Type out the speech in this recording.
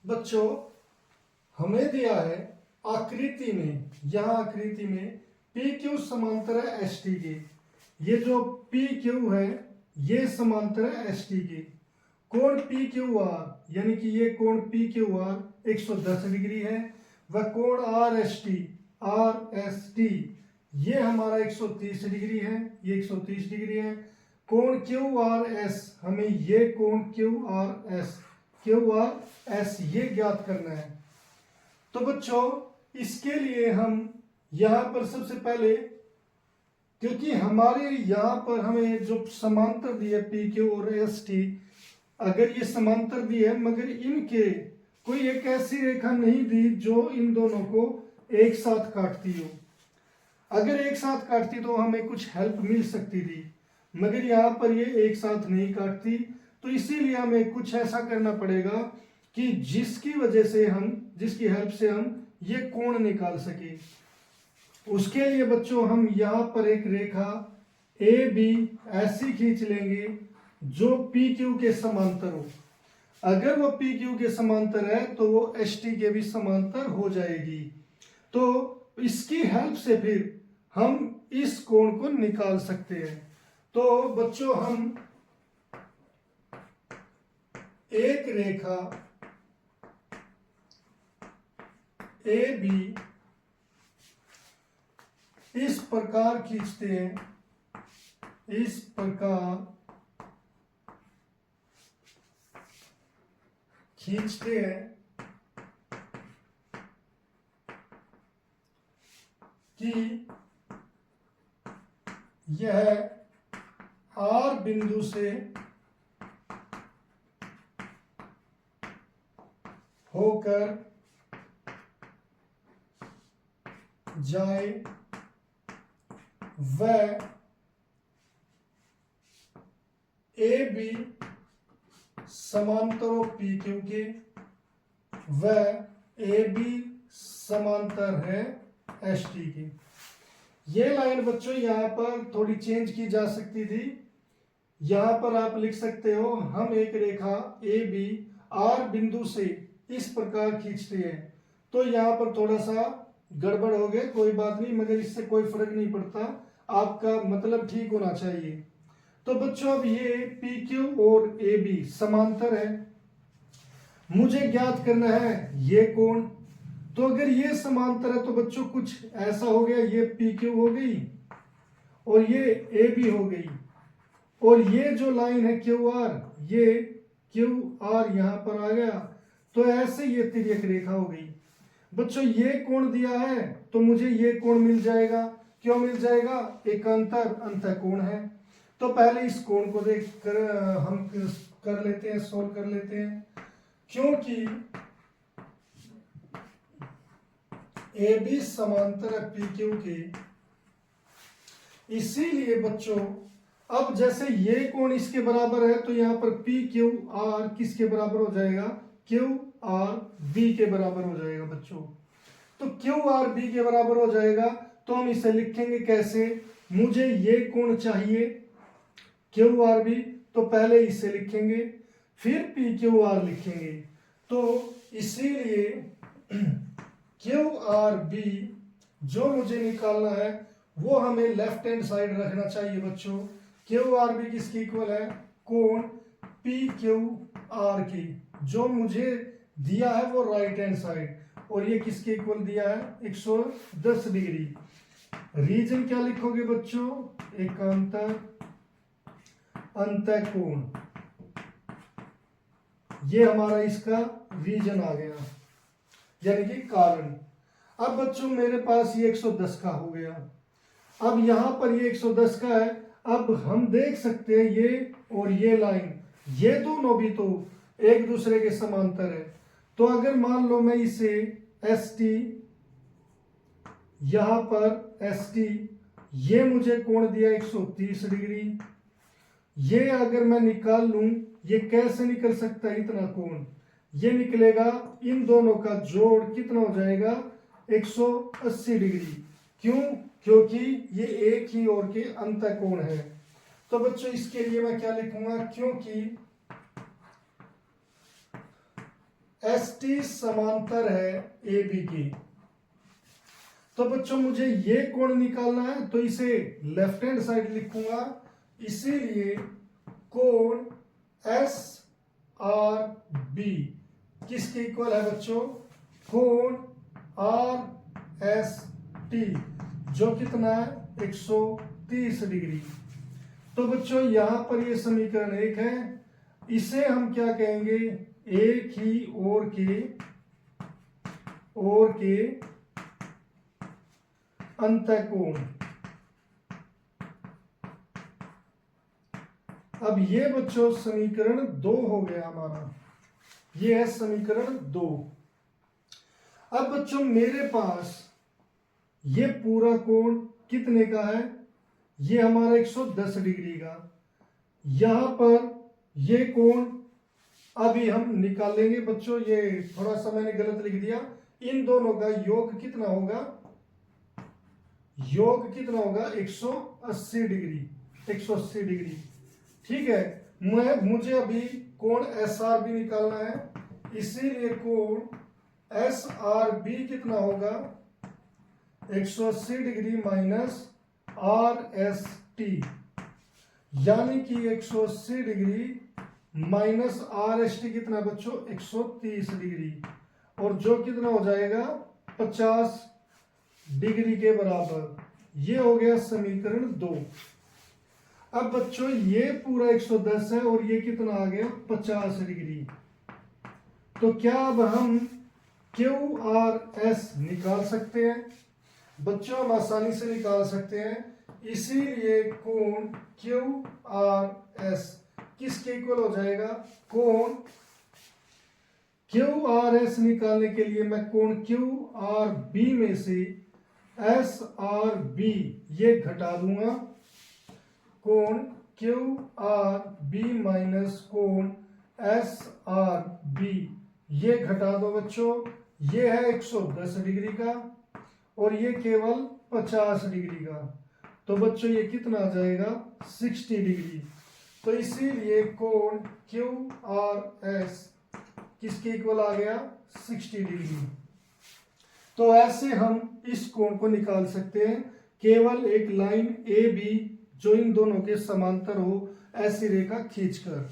बच्चों हमें दिया है आकृति में, यहाँ आकृति में पी क्यू समांतर है एस टी के। ये जो पी क्यू है ये समांतर है एस टी के। कोण पी क्यू आर यानी कि ये कोण पी क्यू आर 110 डिग्री है, वह कोण आर एस टी ये हमारा 130 डिग्री है, ये 130 डिग्री है। कोण क्यू आर एस, हमें ये कोण क्यू आर एस ये ज्ञात करना है। तो बच्चों इसके लिए हम यहां पर सबसे पहले, क्योंकि हमारे यहां पर हमें जो समांतर दिए पी क्यू और एस टी, अगर ये समांतर दी है मगर इनके कोई एक ऐसी रेखा नहीं दी जो इन दोनों को एक साथ काटती हो। अगर एक साथ काटती तो हमें कुछ हेल्प मिल सकती थी, मगर यहाँ पर ये एक साथ नहीं काटती। तो इसीलिए हमें कुछ ऐसा करना पड़ेगा कि जिसकी हेल्प से हम ये कोण निकाल सके। उसके लिए बच्चों हम यहाँ पर एक रेखा ए बी ऐसी खींच लेंगे जो पी क्यू के समांतर हो। अगर वो पी क्यू के समांतर है तो वो एस टी के भी समांतर हो जाएगी। तो इसकी हेल्प से फिर हम इस कोण को निकाल सकते हैं। तो बच्चों हम एक रेखा ए बी इस प्रकार खींचते हैं, इस प्रकार खींचते हैं कि यह आर बिंदु से होकर जाए, वह ए बी समांतर पी क्यू के, वह ए बी समांतर है एस टी की। ये लाइन बच्चों यहाँ पर थोड़ी चेंज की जा सकती थी। यहाँ पर आप लिख सकते हो हम एक रेखा ए बी आर बिंदु से इस प्रकार खींचते हैं। तो यहाँ पर थोड़ा सा गड़बड़ हो गया, कोई बात नहीं, मगर इससे कोई फर्क नहीं पड़ता, आपका मतलब ठीक होना चाहिए। तो बच्चों अब ये पी क्यू और ए बी समांतर है, मुझे ज्ञात करना है ये कोण। तो अगर ये समांतर है तो बच्चों कुछ ऐसा हो गया, ये पी क्यू हो गई और ये ए बी हो गई, और ये जो लाइन है क्यू आर, ये क्यू आर यहां पर आ गया। तो ऐसे ये तिर्यक रेखा हो गई। बच्चों ये कोण दिया है तो मुझे ये कोण मिल जाएगा। क्यों मिल जाएगा? एकांतर अंतःकोण है। तो पहले इस कोण को देख कर हम कर लेते हैं, सोल्व कर लेते हैं। क्योंकि ए बी समांतर है पी क्यू के, इसीलिए बच्चों अब जैसे ये कोण इसके बराबर है तो यहाँ पर पी क्यू आर किसके बराबर हो जाएगा? क्यू आर बी के बराबर हो जाएगा बच्चों। तो क्यू आर बी के बराबर हो जाएगा तो हम इसे लिखेंगे कैसे? मुझे ये कोण चाहिए क्यू आर बी, तो पहले इसे लिखेंगे फिर पी क्यू आर लिखेंगे। तो इसीलिए क्यू आर बी जो मुझे निकालना है वो हमें लेफ्ट हैंड साइड रखना चाहिए बच्चों। क्यू आर बी किसकी इक्वल है? कोण पी क्यू आर की, जो मुझे दिया है वो राइट हैंड साइड, और ये किसके इक्वल दिया है? 110 डिग्री। रीजन क्या लिखोगे बच्चों? एकांतर अंतःकोण, ये हमारा इसका रीजन आ गया, यानी कि कारण। अब बच्चों मेरे पास ये 110 का हो गया। अब यहां पर ये 110 का है। अब हम देख सकते हैं ये और ये लाइन, ये दोनों भी तो एक दूसरे के समांतर है। तो अगर मान लो मैं इसे एस टी, यहां पर एस टी, ये मुझे कोण दिया 130 डिग्री, ये अगर मैं निकाल लूं, ये कैसे निकल सकता है इतना कोण? ये निकलेगा, इन दोनों का जोड़ कितना हो जाएगा? 180 डिग्री। क्यों? क्योंकि ये एक ही ओर के अंतःकोण है। तो बच्चों इसके लिए मैं क्या लिखूंगा? क्योंकि एस टी समांतर है ए बी की। तो बच्चों मुझे ये कोण निकालना है, तो इसे लेफ्ट हैंड साइड लिखूंगा, इसीलिए कोण एस आर बी किसके इक्वल है बच्चों? कोण आर एस टी, जो कितना है? 130 डिग्री। तो बच्चों यहां पर ये समीकरण 1 है, इसे हम क्या कहेंगे? एक ही ओर के अंतःकोण। अब ये बच्चों समीकरण 2 हो गया हमारा, ये है समीकरण 2। अब बच्चों मेरे पास ये पूरा कोण कितने का है? ये हमारा 110 डिग्री का। यहां पर ये कोण अभी हम निकालेंगे बच्चों, ये थोड़ा सा मैंने गलत लिख दिया। इन दोनों का योग कितना होगा? योग कितना होगा? 180 डिग्री। 180 डिग्री, ठीक है। मुझे अभी कोण एस आर बी निकालना है, इसीलिए कोण एस आर बी कितना होगा? 180 degree minus R S T, यानी कि 180 degree minus R S T कितना बच्चों? 130 डिग्री, और जो कितना हो जाएगा? 50 डिग्री के बराबर। ये हो गया समीकरण 2। अब बच्चों ये पूरा 110 है और ये कितना आ गया? 50 डिग्री। तो क्या अब हम क्यू आर एस निकाल सकते हैं? बच्चों हम आसानी से निकाल सकते हैं, इसीलिए कोण क्यू आर एस किसके इक्वल हो जाएगा? कोण क्यू आर एस निकालने के लिए मैं कोण क्यू आर बी में से एस आर बी ये घटा दूंगा। कोण क्यू आर बी माइनस कोण एस आर बी ये घटा दो बच्चों, ये है 110 डिग्री का और ये केवल 50 डिग्री का। तो बच्चों ये कितना आ जाएगा? 60 डिग्री। तो इसीलिए कोण क्यू आर एस किसके इक्वल आ गया? 60 डिग्री। तो ऐसे हम इस कोण को निकाल सकते हैं, केवल एक लाइन ए बी जो इन दोनों के समांतर हो, ऐसी रेखा खींचकर।